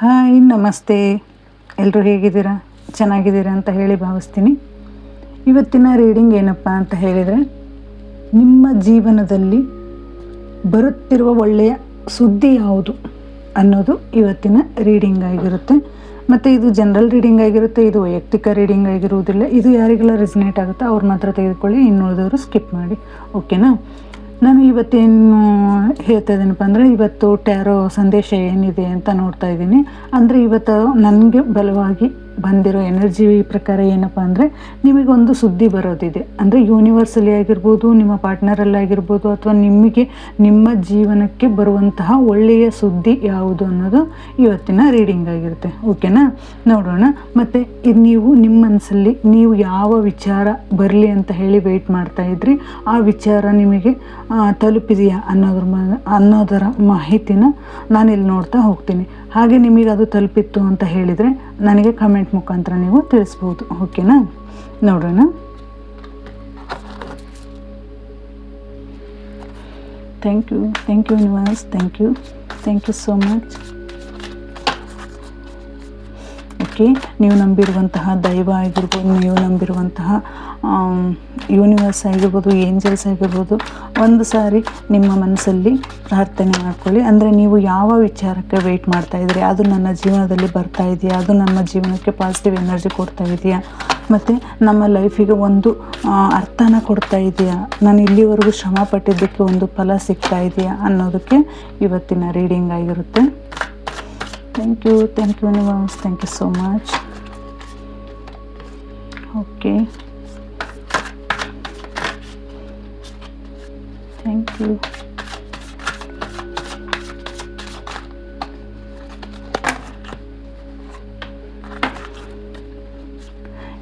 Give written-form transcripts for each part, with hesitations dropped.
Hi, ನಮಸ್ತೆ. ಎಲ್ಲರೂ ಹೇಗಿದ್ದೀರಾ? ಚೆನ್ನಾಗಿದ್ದೀರಾ ಅಂತ ಹೇಳಿ ಭಾವಿಸ್ತೀನಿ. ಇವತ್ತಿನ ರೀಡಿಂಗ್ ಏನಪ್ಪ ಅಂತ ಹೇಳಿದರೆ, ನಿಮ್ಮ ಜೀವನದಲ್ಲಿ ಬರುತ್ತಿರುವ ಒಳ್ಳೆಯ ಸುದ್ದಿ ಯಾವುದು ಅನ್ನೋದು ಇವತ್ತಿನ ರೀಡಿಂಗ್ ಆಗಿರುತ್ತೆ. ಮತ್ತು ಇದು ಜನರಲ್ ರೀಡಿಂಗ್ ಆಗಿರುತ್ತೆ, ಇದು ವೈಯಕ್ತಿಕ ರೀಡಿಂಗ್ ಆಗಿರುವುದಿಲ್ಲ. ಇದು ಯಾರಿಗೆಲ್ಲ ರೆಸನೇಟ್ ಆಗುತ್ತೋ ಅವ್ರು ಮಾತ್ರ ತೆಗೆದುಕೊಳ್ಳಿ, ಇನ್ನುಳಿದವರು ಸ್ಕಿಪ್ ಮಾಡಿ. ಓಕೆನಾ? ನಾನು ಇವತ್ತೇನು ಹೇಳ್ತಾ ಇದ್ದೀನಪ್ಪ ಅಂದರೆ, ಇವತ್ತು ಟ್ಯಾರೋ ಸಂದೇಶ ಏನಿದೆ ಅಂತ ನೋಡ್ತಾ ಇದ್ದೀನಿ. ಅಂದರೆ ಇವತ್ತು ನನಗೆ ಬಲವಾಗಿ ಬಂದಿರೋ ಎನರ್ಜಿ ಪ್ರಕಾರ ಏನಪ್ಪ ಅಂದರೆ, ನಿಮಗೊಂದು ಸುದ್ದಿ ಬರೋದಿದೆ. ಅಂದರೆ ಯೂನಿವರ್ಸಲ್ಲಿ ಆಗಿರ್ಬೋದು, ನಿಮ್ಮ ಪಾರ್ಟ್ನರಲ್ಲಿ ಆಗಿರ್ಬೋದು, ಅಥವಾ ನಿಮಗೆ ನಿಮ್ಮ ಜೀವನಕ್ಕೆ ಬರುವಂತಹ ಒಳ್ಳೆಯ ಸುದ್ದಿ ಯಾವುದು ಅನ್ನೋದು ಇವತ್ತಿನ ರೀಡಿಂಗ್ ಆಗಿರುತ್ತೆ. ಓಕೆನಾ? ನೋಡೋಣ. ಮತ್ತು ಇದು ನೀವು ನಿಮ್ಮ ಮನಸ್ಸಲ್ಲಿ ನೀವು ಯಾವ ವಿಚಾರ ಬರಲಿ ಅಂತ ಹೇಳಿ ವೆಯ್ಟ್ ಮಾಡ್ತಾ ಇದ್ರಿ, ಆ ವಿಚಾರ ನಿಮಗೆ ತಲುಪಿದೆಯಾ ಅನ್ನೋದರ ಮಾಹಿತಿನ ನಾನಿಲ್ಲಿ ನೋಡ್ತಾ ಹೋಗ್ತೀನಿ. ಹಾಗೆ ನಿಮಗೆ ಅದು ತಲುಪಿತ್ತು ಅಂತ ಹೇಳಿದರೆ ನನಗೆ ಕಮೆಂಟ್ ಮುಖಾಂತರ ನೀವು ತಿಳಿಸ್ಬೋದು. ಓಕೆನಾ? ನೋಡೋಣ. Thank you universe, thank you so much. Okay, ನೀವು ನಂಬಿರುವಂತಹ ದೈವ ಆಗಿರ್ಬೋದು, ನೀವು ನಂಬಿರುವಂತಹ ಯೂನಿವರ್ಸ್ ಆಗಿರ್ಬೋದು, ಏಂಜಲ್ಸ್ ಆಗಿರ್ಬೋದು, ಒಂದು ಸಾರಿ ನಿಮ್ಮ ಮನಸ್ಸಲ್ಲಿ ಪ್ರಾರ್ಥನೆ ಮಾಡ್ಕೊಳ್ಳಿ. ಅಂದರೆ ನೀವು ಯಾವ ವಿಚಾರಕ್ಕೆ ವೆಯ್ಟ್ ಮಾಡ್ತಾ ಇದ್ದೀರಿ, ಅದು ನನ್ನ ಜೀವನದಲ್ಲಿ ಬರ್ತಾ ಇದೆಯಾ, ಅದು ನಮ್ಮ ಜೀವನಕ್ಕೆ ಪಾಸಿಟಿವ್ ಎನರ್ಜಿ ಕೊಡ್ತಾ ಇದೆಯಾ, ಮತ್ತು ನಮ್ಮ ಲೈಫಿಗೆ ಒಂದು ಅರ್ಥನ ಕೊಡ್ತಾ ಇದೆಯಾ, ನಾನು ಇಲ್ಲಿವರೆಗೂ ಶ್ರಮ ಪಟ್ಟಿದ್ದಕ್ಕೆ ಒಂದು ಫಲ ಸಿಗ್ತಾ ಇದೆಯಾ ಅನ್ನೋದಕ್ಕೆ ಇವತ್ತಿನ ರೀಡಿಂಗ್ ಆಗಿರುತ್ತೆ. Thank you universe, thank you so much. Okay, thank you.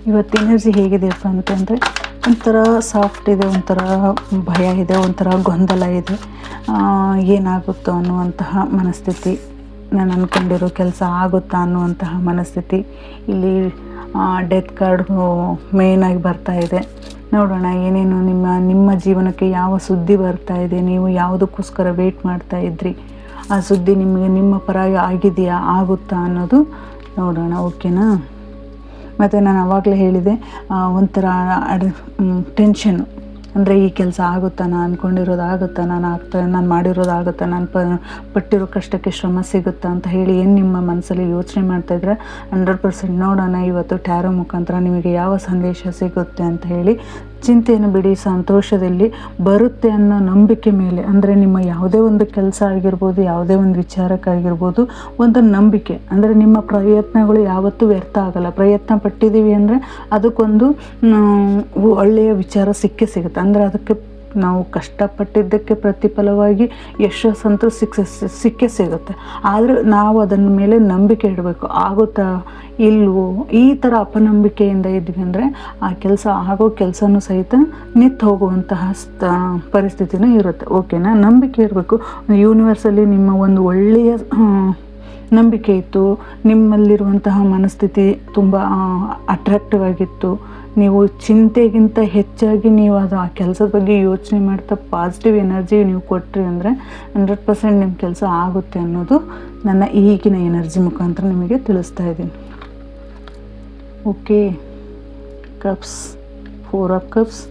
ಇವತ್ತು ಎನರ್ಜಿ ಹೇಗಿದೆಯಪ್ಪ ಅಂತಂದರೆ, ಒಂಥರ ಸಾಫ್ಟ್ ಇದೆ, ಒಂಥರ ಭಯ ಇದೆ, ಒಂಥರ ಗೊಂದಲ ಇದೆ. ಏನಾಗುತ್ತೋ ಅನ್ನುವಂತಹ ಮನಸ್ಥಿತಿ, ನಾನು ಅಂದ್ಕೊಂಡಿರೋ ಕೆಲಸ ಆಗುತ್ತಾ ಅನ್ನುವಂತಹ ಮನಸ್ಥಿತಿ. ಇಲ್ಲಿ ಡೆತ್ ಕಾರ್ಡ್ ಮೇಯ್ನಾಗಿ ಬರ್ತಾ ಇದೆ. ನೋಡೋಣ ಏನೇನು ನಿಮ್ಮ ಜೀವನಕ್ಕೆ ಯಾವ ಸುದ್ದಿ ಬರ್ತಾ ಇದೆ, ನೀವು ಯಾವುದಕ್ಕೋಸ್ಕರ ವೆಯ್ಟ್ ಮಾಡ್ತಾ ಇದ್ರಿ, ಆ ಸುದ್ದಿ ನಿಮಗೆ ನಿಮ್ಮ ಪರ ಆಗಿದೆಯಾ, ಆಗುತ್ತಾ ಅನ್ನೋದು ನೋಡೋಣ. ಓಕೆನಾ? ಮತ್ತು ನಾನು ಆವಾಗಲೇ ಹೇಳಿದೆ, ಒಂಥರ ಟೆನ್ಷನು. ಅಂದರೆ ಈ ಕೆಲಸ ಆಗುತ್ತಾ, ನಾನು ಅಂದ್ಕೊಂಡಿರೋದು ಆಗುತ್ತಾ, ನಾನು ಮಾಡಿರೋದು ಆಗುತ್ತಾ, ನಾನು ಪಟ್ಟಿರೋ ಕಷ್ಟಕ್ಕೆ ಶ್ರಮ ಸಿಗುತ್ತಾ ಅಂತ ಹೇಳಿ ಏನು ನಿಮ್ಮ ಮನಸ್ಸಲ್ಲಿ ಯೋಚನೆ ಮಾಡ್ತಾಯಿದ್ರೆ 100% ನೋಡೋಣ ಇವತ್ತು ಟ್ಯಾರೋ ಮುಖಾಂತರ ನಿಮಗೆ ಯಾವ ಸಂದೇಶ ಸಿಗುತ್ತೆ ಅಂತ ಹೇಳಿ. ಚಿಂತೆಯನ್ನು ಬಿಡಿ, ಸಂತೋಷದಲ್ಲಿ ಬರುತ್ತೆ ಅನ್ನೋ ನಂಬಿಕೆ ಮೇಲೆ, ಅಂದರೆ ನಿಮ್ಮ ಯಾವುದೇ ಒಂದು ಕೆಲಸ ಆಗಿರ್ಬೋದು, ಯಾವುದೇ ಒಂದು ವಿಚಾರಕ್ಕಾಗಿರ್ಬೋದು, ಒಂದು ನಂಬಿಕೆ. ಅಂದರೆ ನಿಮ್ಮ ಪ್ರಯತ್ನಗಳು ಯಾವತ್ತೂ ವ್ಯರ್ಥ ಆಗಲ್ಲ. ಪ್ರಯತ್ನ ಪಟ್ಟಿದ್ದೀವಿ ಅಂದರೆ ಅದಕ್ಕೊಂದು ಒಳ್ಳೆಯ ವಿಚಾರ ಸಿಗುತ್ತೆ. ಅಂದರೆ ಅದಕ್ಕೆ ನಾವು ಕಷ್ಟಪಟ್ಟಿದ್ದಕ್ಕೆ ಪ್ರತಿಫಲವಾಗಿ ಯಶಸ್ಸಂತೂ ಸಿಕ್ಕೇ ಸಿಗುತ್ತೆ. ಆದರೆ ನಾವು ಅದನ್ನ ಮೇಲೆ ನಂಬಿಕೆ ಇಡಬೇಕು. ಆಗುತ್ತಾ ಇಲ್ವೋ, ಈ ಥರ ಅಪನಂಬಿಕೆಯಿಂದ ಇದ್ವಿ ಅಂದರೆ ಆ ಕೆಲಸ ಆಗೋ ಕೆಲಸನೂ ಸಹಿತ ನಿಂತು ಹೋಗುವಂತಹ ಪರಿಸ್ಥಿತಿನೂ ಇರುತ್ತೆ. ಓಕೆನಾ? ನಂಬಿಕೆ ಇರಬೇಕು. ಯೂನಿವರ್ಸಲ್ಲಿ ನಿಮ್ಮ ಒಂದು ಒಳ್ಳೆಯ ನಂಬಿಕೆ ಇತ್ತು, ನಿಮ್ಮಲ್ಲಿರುವಂತಹ ಮನಸ್ಥಿತಿ ತುಂಬ ಅಟ್ರಾಕ್ಟಿವ್ ಆಗಿತ್ತು, ನೀವು ಚಿಂತೆಗಿಂತ ಹೆಚ್ಚಾಗಿ ನೀವು ಆ ಕೆಲಸದ ಬಗ್ಗೆ ಯೋಚನೆ ಮಾಡ್ತಾ ಪಾಸಿಟಿವ್ ಎನರ್ಜಿ ನೀವು ಕೊಟ್ರಿ ಅಂದರೆ 100% ನಿಮ್ಮ ಕೆಲಸ ಆಗುತ್ತೆ ಅನ್ನೋದು ನನ್ನ ಈಗಿನ ಎನರ್ಜಿ ಮುಖಾಂತರ ನಿಮಗೆ ತಿಳಿಸ್ತಾ ಇದ್ದೀನಿ. ಓಕೆ, ಕಪ್ಸ್, 4 ಆಫ್ ಕಪ್ಸ್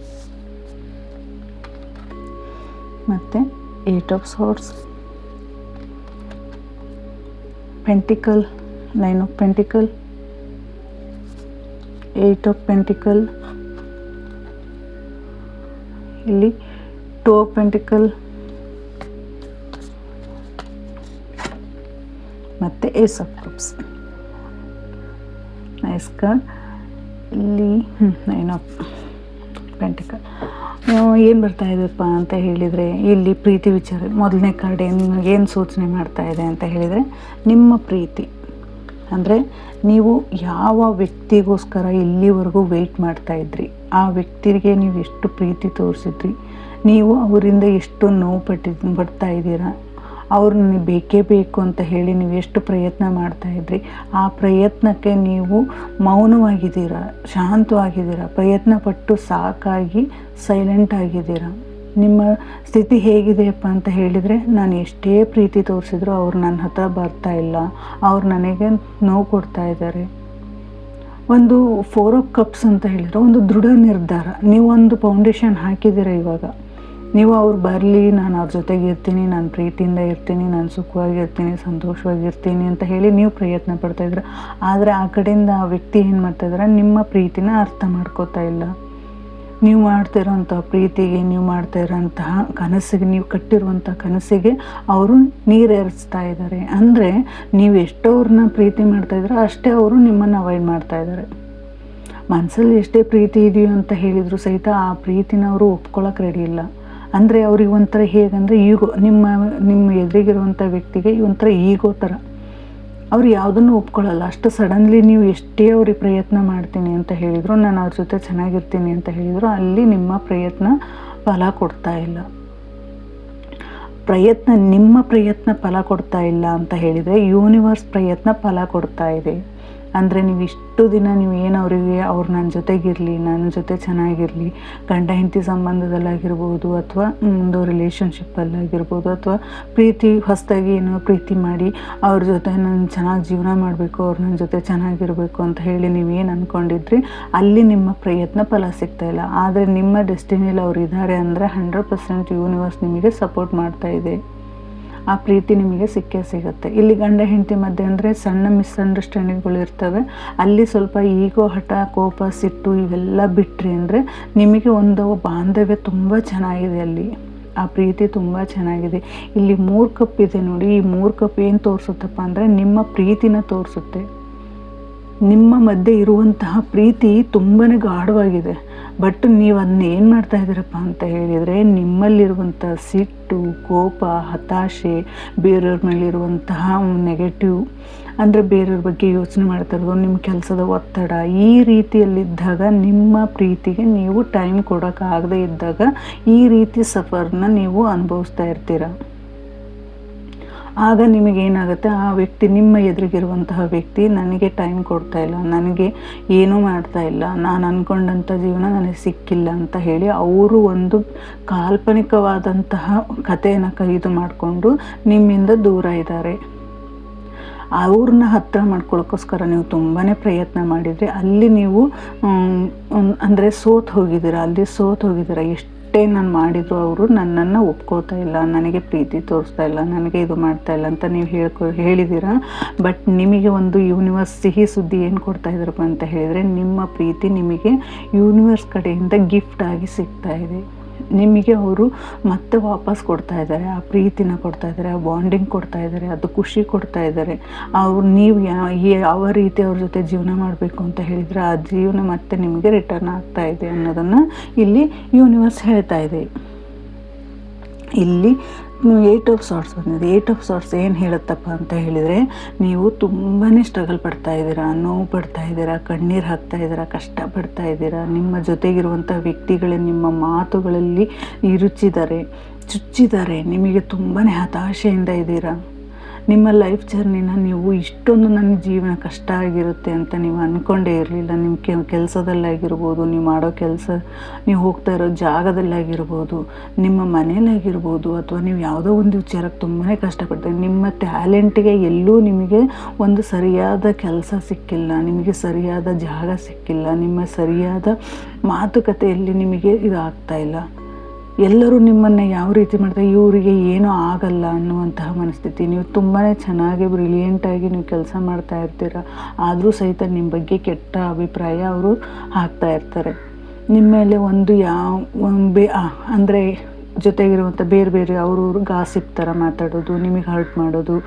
ಮತ್ತು 8 of swords, pentacle, 9 of pentacle, 8 of pentacle, ಇಲ್ಲಿ 2 ಆಫ್ ಪೆಂಟಿಕಲ್ ಮತ್ತು ace of cups. Nice card. ಇಲ್ಲಿ 9 ಆಫ್ ಪೆಂಟಿಕಲ್. ಏನು ಬರ್ತಾ ಇದೆಯಪ್ಪ ಅಂತ ಹೇಳಿದರೆ, ಇಲ್ಲಿ ಪ್ರೀತಿ ವಿಚಾರ. ಮೊದಲನೇ ಕಾರ್ಡ್ ಏನು ಸೂಚನೆ ಮಾಡ್ತಾ ಇದೆ ಅಂತ ಹೇಳಿದರೆ, ನಿಮ್ಮ ಪ್ರೀತಿ. ಅಂದರೆ ನೀವು ಯಾವ ವ್ಯಕ್ತಿಗೋಸ್ಕರ ಇಲ್ಲಿವರೆಗೂ ವೆಯ್ಟ್ ಮಾಡ್ತಾ ಇದ್ರಿ, ಆ ವ್ಯಕ್ತಿಗೆ ನೀವು ಎಷ್ಟು ಪ್ರೀತಿ ತೋರಿಸಿದ್ರಿ, ನೀವು ಅವರಿಂದ ಎಷ್ಟು ನೋವು ಪಡ್ತಾ ಇದ್ದೀರಾ, ಅವ್ರನ್ನ ಬೇಕೇ ಬೇಕು ಅಂತ ಹೇಳಿ ನೀವು ಎಷ್ಟು ಪ್ರಯತ್ನ ಮಾಡ್ತಾಯಿದ್ರಿ, ಆ ಪ್ರಯತ್ನಕ್ಕೆ ನೀವು ಮೌನವಾಗಿದ್ದೀರಾ, ಶಾಂತವಾಗಿದ್ದೀರಾ, ಪ್ರಯತ್ನ ಪಟ್ಟು ಸಾಕಾಗಿ ಸೈಲೆಂಟ್ ಆಗಿದ್ದೀರಾ. ನಿಮ್ಮ ಸ್ಥಿತಿ ಹೇಗಿದೆಯಪ್ಪ ಅಂತ ಹೇಳಿದರೆ, ನಾನು ಎಷ್ಟೇ ಪ್ರೀತಿ ತೋರಿಸಿದ್ರು ಅವ್ರು ನನ್ನ ಹತ್ರ ಬರ್ತಾ ಇಲ್ಲ, ಅವ್ರು ನನಗೆ ನೋವು ಕೊಡ್ತಾ ಇದ್ದಾರೆ. ಒಂದು 4 ಆಫ್ ಕಪ್ಸ್ ಅಂತ ಹೇಳಿದರೆ ಒಂದು ದೃಢ ನಿರ್ಧಾರ. ನೀವು ಒಂದು ಫೌಂಡೇಶನ್ ಹಾಕಿದ್ದೀರ. ಇವಾಗ ನೀವು ಅವ್ರು ಬರಲಿ, ನಾನು ಅವ್ರ ಜೊತೆಗೆ ಇರ್ತೀನಿ, ನಾನು ಪ್ರೀತಿಯಿಂದ ಇರ್ತೀನಿ, ನಾನು ಸುಖವಾಗಿರ್ತೀನಿ, ಸಂತೋಷವಾಗಿರ್ತೀನಿ ಅಂತ ಹೇಳಿ ನೀವು ಪ್ರಯತ್ನ ಪಡ್ತಾಯಿದ್ರ. ಆದರೆ ಆ ಕಡೆಯಿಂದ ಆ ವ್ಯಕ್ತಿ ಏನು ಮಾಡ್ತಾಯಿದ್ದಾರೆ, ನಿಮ್ಮ ಪ್ರೀತಿನ ಅರ್ಥ ಮಾಡ್ಕೋತಾ ಇಲ್ಲ. ನೀವು ಮಾಡ್ತಿರೋಂಥ ಪ್ರೀತಿಗೆ, ನೀವು ಮಾಡ್ತಾ ಇರೋಂತಹ ಕನಸಿಗೆ, ನೀವು ಕಟ್ಟಿರುವಂಥ ಕನಸಿಗೆ ಅವರು ನೀರೇರಿಸ್ತಾ ಇದ್ದಾರೆ. ಅಂದರೆ ನೀವು ಎಷ್ಟು ಅವ್ರನ್ನ ಪ್ರೀತಿ ಮಾಡ್ತಾಯಿದ್ರೆ ಅಷ್ಟೇ ಅವರು ನಿಮ್ಮನ್ನು ಅವಾಯ್ಡ್ ಮಾಡ್ತಾ ಇದ್ದಾರೆ. ಮನಸ್ಸಲ್ಲಿ ಎಷ್ಟೇ ಪ್ರೀತಿ ಇದೆಯೋ ಅಂತ ಹೇಳಿದರೂ ಸಹಿತ ಆ ಪ್ರೀತಿನ ಅವರು ಒಪ್ಕೊಳ್ಳೋಕೆ ರೆಡಿ ಇಲ್ಲ. ಅಂದರೆ ಅವ್ರಿಗೆ ಒಂಥರ ಹೇಗಂದರೆ ಈಗೋ, ನಿಮ್ಮ ಎದುರಿಗಿರುವಂಥ ವ್ಯಕ್ತಿಗೆ ಒಂಥರ ಈಗೋ ಥರ. ಅವ್ರು ಯಾವುದನ್ನು ಒಪ್ಕೊಳ್ಳಲ್ಲ. ಅಷ್ಟು ಸಡನ್ಲಿ ನೀವು ಎಷ್ಟೇ ಅವ್ರಿಗೆ ಪ್ರಯತ್ನ ಮಾಡ್ತೀನಿ ಅಂತ ಹೇಳಿದರು, ನಾನು ಅವ್ರ ಜೊತೆ ಚೆನ್ನಾಗಿರ್ತೀನಿ ಅಂತ ಹೇಳಿದರು, ಅಲ್ಲಿ ನಿಮ್ಮ ಪ್ರಯತ್ನ ಫಲ ಕೊಡ್ತಾ ಇಲ್ಲ. ನಿಮ್ಮ ಪ್ರಯತ್ನ ಫಲ ಕೊಡ್ತಾ ಇಲ್ಲ ಅಂತ ಹೇಳಿದರೆ ಯೂನಿವರ್ಸ್ ಪ್ರಯತ್ನ ಫಲ ಕೊಡ್ತಾ ಇದೆ. ಅಂದರೆ ನೀವು ಇಷ್ಟು ದಿನ ನೀವು ಏನು ಅವರಿಗೆ ಅವ್ರು ನನ್ನ ಜೊತೆಗಿರಲಿ, ನನ್ನ ಜೊತೆ ಚೆನ್ನಾಗಿರಲಿ, ಗಂಡ ಹೆಂಡತಿ ಸಂಬಂಧದಲ್ಲಾಗಿರ್ಬೋದು, ಅಥವಾ ಒಂದು ರಿಲೇಷನ್ಶಿಪ್ಪಲ್ಲಾಗಿರ್ಬೋದು, ಅಥವಾ ಹೊಸದಾಗಿ ಏನೋ ಪ್ರೀತಿ ಮಾಡಿ ಅವ್ರ ಜೊತೆ ನಾನು ಚೆನ್ನಾಗಿ ಜೀವನ ಮಾಡಬೇಕು, ಅವ್ರು ನನ್ನ ಜೊತೆ ಚೆನ್ನಾಗಿರಬೇಕು ಅಂತ ಹೇಳಿ ನೀವೇನು ಅಂದ್ಕೊಂಡಿದ್ರಿ, ಅಲ್ಲಿ ನಿಮ್ಮ ಪ್ರಯತ್ನ ಫಲ ಸಿಗ್ತಾಯಿಲ್ಲ. ಆದರೆ ನಿಮ್ಮ ಡೆಸ್ಟಿನಿಯಲ್ಲಿ ಅವ್ರು ಇದ್ದಾರೆ ಅಂದರೆ 100% ಯೂನಿವರ್ಸ್ ನಿಮಗೆ ಸಪೋರ್ಟ್ ಮಾಡ್ತಾ ಇದೆ. ಆ ಪ್ರೀತಿ ನಿಮಗೆ ಸಿಕ್ಕೇ ಸಿಗುತ್ತೆ. ಇಲ್ಲಿ ಗಂಡ ಹೆಂಡತಿ ಮಧ್ಯೆ ಅಂದರೆ ಸಣ್ಣ ಮಿಸ್ಅಂಡರ್ಸ್ಟ್ಯಾಂಡಿಂಗ್ಗಳು ಇರ್ತವೆ. ಅಲ್ಲಿ ಸ್ವಲ್ಪ ಈಗೋ, ಹಠ, ಕೋಪ, ಸಿಟ್ಟು ಇವೆಲ್ಲ ಬಿಟ್ಟರೆ ಅಂದರೆ ನಿಮಗೆ ಒಂದು ಬಾಂಧವ್ಯ ತುಂಬ ಚೆನ್ನಾಗಿದೆ. ಅಲ್ಲಿ ಆ ಪ್ರೀತಿ ತುಂಬ ಚೆನ್ನಾಗಿದೆ. ಇಲ್ಲಿ 3 ಕಪ್ ಇದೆ ನೋಡಿ. ಈ 3 ಕಪ್ ಏನು ತೋರಿಸುತ್ತಪ್ಪ ಅಂದರೆ ನಿಮ್ಮ ಪ್ರೀತಿನ ತೋರಿಸುತ್ತೆ. ನಿಮ್ಮ ಮಧ್ಯೆ ಇರುವಂತಹ ಪ್ರೀತಿ ತುಂಬಾ ಗಾಢವಾಗಿದೆ. ಬಟ್ ನೀವು ಅದನ್ನ ಏನು ಮಾಡ್ತಾ ಇದ್ದೀರಪ್ಪ ಅಂತ ಹೇಳಿದರೆ, ನಿಮ್ಮಲ್ಲಿರುವಂಥ ಸಿಟ್ಟು, ಕೋಪ, ಹತಾಶೆ, ಬೇರೆಯವ್ರ ಮೇಲಿರುವಂತಹ ನೆಗೆಟಿವ್, ಅಂದರೆ ಬೇರೆಯವ್ರ ಬಗ್ಗೆ ಯೋಚನೆ ಮಾಡ್ತಾ ಇರೋದು, ನಿಮ್ಮ ಕೆಲಸದ ಒತ್ತಡ, ಈ ರೀತಿಯಲ್ಲಿದ್ದಾಗ ನಿಮ್ಮ ಪ್ರೀತಿಗೆ ನೀವು ಟೈಮ್ ಕೊಡೋಕ್ಕಾಗದೇ ಇದ್ದಾಗ ಈ ರೀತಿ ಸಫರ್ನ ನೀವು ಅನುಭವಿಸ್ತಾ ಇರ್ತೀರ. ಆಗ ನಿಮಗೇನಾಗುತ್ತೆ, ಆ ವ್ಯಕ್ತಿ, ನಿಮ್ಮ ಎದುರಿಗಿರುವಂತಹ ವ್ಯಕ್ತಿ ನನಗೆ ಟೈಮ್ ಕೊಡ್ತಾ ಇಲ್ಲ, ನನಗೆ ಏನೂ ಮಾಡ್ತಾ ಇಲ್ಲ, ನಾನು ಅಂದ್ಕೊಂಡಂಥ ಜೀವನ ನನಗೆ ಸಿಕ್ಕಿಲ್ಲ ಅಂತ ಹೇಳಿ ಅವರು ಒಂದು ಕಾಲ್ಪನಿಕವಾದಂತಹ ಕಥೆಯನ್ನು ಇದು ಮಾಡಿಕೊಂಡು ನಿಮ್ಮಿಂದ ದೂರ ಇದ್ದಾರೆ. ಅವ್ರನ್ನ ಹತ್ತಿರ ಮಾಡ್ಕೊಳ್ಳೋಕ್ಕೋಸ್ಕರ ನೀವು ತುಂಬಾ ಪ್ರಯತ್ನ ಮಾಡಿದರೆ ಅಲ್ಲಿ ನೀವು ಅಂದರೆ ಸೋತು ಹೋಗಿದ್ದೀರ. ಎಷ್ಟೇ ನಾನು ಮಾಡಿದ್ರು ಅವರು ನನ್ನನ್ನು ಒಪ್ಕೋತಾ ಇಲ್ಲ, ನನಗೆ ಪ್ರೀತಿ ತೋರಿಸ್ತಾ ಇಲ್ಲ, ನನಗೆ ಇದು ಮಾಡ್ತಾ ಇಲ್ಲ ಅಂತ ನೀವು ಹೇಳಿದ್ದೀರಾ. ಬಟ್ ನಿಮಗೆ ಒಂದು ಯೂನಿವರ್ಸ್ ಸಿಹಿ ಸುದ್ದಿ ಏನು ಕೊಡ್ತಾ ಇದ್ರಪ್ಪ ಅಂತ ಹೇಳಿದರೆ, ನಿಮ್ಮ ಪ್ರೀತಿ ನಿಮಗೆ ಯೂನಿವರ್ಸ್ ಕಡೆಯಿಂದ ಗಿಫ್ಟ್ ಆಗಿ ಸಿಗ್ತಾ ಇದೆ. ನಿಮಗೆ ಅವರು ಮತ್ತೆ ವಾಪಸ್ ಕೊಡ್ತಾ ಇದ್ದಾರೆ, ಆ ಪ್ರೀತಿನ ಕೊಡ್ತಾ ಇದ್ದಾರೆ, ಆ ಬಾಂಡಿಂಗ್ ಕೊಡ್ತಾ ಇದ್ದಾರೆ, ಅದು ಖುಷಿ ಕೊಡ್ತಾ ಇದ್ದಾರೆ. ನೀವು ಯಾವ ರೀತಿ ಅವ್ರ ಜೊತೆ ಜೀವನ ಮಾಡಬೇಕು ಅಂತ ಹೇಳಿದರೆ ಆ ಜೀವನ ಮತ್ತೆ ನಿಮಗೆ ರಿಟರ್ನ್ ಆಗ್ತಾ ಇದೆ ಅನ್ನೋದನ್ನು ಇಲ್ಲಿ ಯೂನಿವರ್ಸ್ ಹೇಳ್ತಾ ಇದೆ. ಇಲ್ಲಿ 8 ಆಫ್ ಸಾರ್ಟ್ಸ್ ಬಂದಿದೆ. 8 ಆಫ್ ಸಾರ್ಟ್ಸ್ ಏನು ಹೇಳುತ್ತಪ್ಪ ಅಂತ ಹೇಳಿದರೆ, ನೀವು ತುಂಬಾ ಸ್ಟ್ರಗಲ್ ಪಡ್ತಾ ಇದ್ದೀರಾ, ನೋವು ಪಡ್ತಾ ಇದ್ದೀರಾ, ಕಣ್ಣೀರು ಹಾಕ್ತಾ ಇದ್ದೀರಾ, ಕಷ್ಟಪಡ್ತಾ ಇದ್ದೀರಾ. ನಿಮ್ಮ ಜೊತೆಗಿರುವಂಥ ವ್ಯಕ್ತಿಗಳೇ ನಿಮ್ಮ ಮಾತುಗಳಲ್ಲಿ ಚುಚ್ಚಿದ್ದಾರೆ. ನಿಮಗೆ ತುಂಬಾ ಹತಾಶೆಯಿಂದ ಇದ್ದೀರಾ. ನಿಮ್ಮ ಲೈಫ್ ಜರ್ನಿನ ನೀವು ಇಷ್ಟೊಂದು ನನ್ನ ಜೀವನ ಕಷ್ಟ ಆಗಿರುತ್ತೆ ಅಂತ ನೀವು ಅಂದ್ಕೊಂಡೇ ಇರಲಿಲ್ಲ. ನಿಮ್ಮ ಕೆಲಸದಲ್ಲಾಗಿರ್ಬೋದು, ನೀವು ಮಾಡೋ ಕೆಲಸ, ನೀವು ಹೋಗ್ತಾ ಇರೋ ಜಾಗದಲ್ಲಾಗಿರ್ಬೋದು, ನಿಮ್ಮ ಮನೇಲಾಗಿರ್ಬೋದು, ಅಥವಾ ನೀವು ಯಾವುದೋ ಒಂದು ವಿಚಾರಕ್ಕೆ ತುಂಬಾ ಕಷ್ಟಪಡ್ತೀರಿ. ನಿಮ್ಮ ಟ್ಯಾಲೆಂಟಿಗೆ ಎಲ್ಲೂ ನಿಮಗೆ ಒಂದು ಸರಿಯಾದ ಕೆಲಸ ಸಿಕ್ಕಿಲ್ಲ, ನಿಮಗೆ ಸರಿಯಾದ ಜಾಗ ಸಿಕ್ಕಿಲ್ಲ, ನಿಮ್ಮ ಸರಿಯಾದ ಮಾತುಕತೆಯಲ್ಲಿ ನಿಮಗೆ ಇದು ಆಗ್ತಾಯಿಲ್ಲ. ಎಲ್ಲರೂ ನಿಮ್ಮನ್ನು ಯಾವ ರೀತಿ ಮಾಡ್ತಾರೆ, ಇವರಿಗೆ ಏನೂ ಆಗಲ್ಲ ಅನ್ನುವಂತಹ ಮನಸ್ಥಿತಿ. ನೀವು ತುಂಬಾ ಚೆನ್ನಾಗಿ ಬ್ರಿಲಿಯಂಟಾಗಿ ನೀವು ಕೆಲಸ ಮಾಡ್ತಾ ಇರ್ತೀರ, ಆದರೂ ಸಹಿತ ನಿಮ್ಮ ಬಗ್ಗೆ ಕೆಟ್ಟ ಅಭಿಪ್ರಾಯ ಅವರು ಹಾಕ್ತಾ ಇರ್ತಾರೆ. ನಿಮ್ಮ ಮೇಲೆ ಒಂದು ಅಂದರೆ ಜೊತೆಗಿರುವಂಥ ಬೇರೆ ಅವರು ಗಾಸಿಪ್ ಥರ ಮಾತಾಡೋದು, ನಿಮಗೆ ಹರ್ಟ್ ಮಾಡೋದು,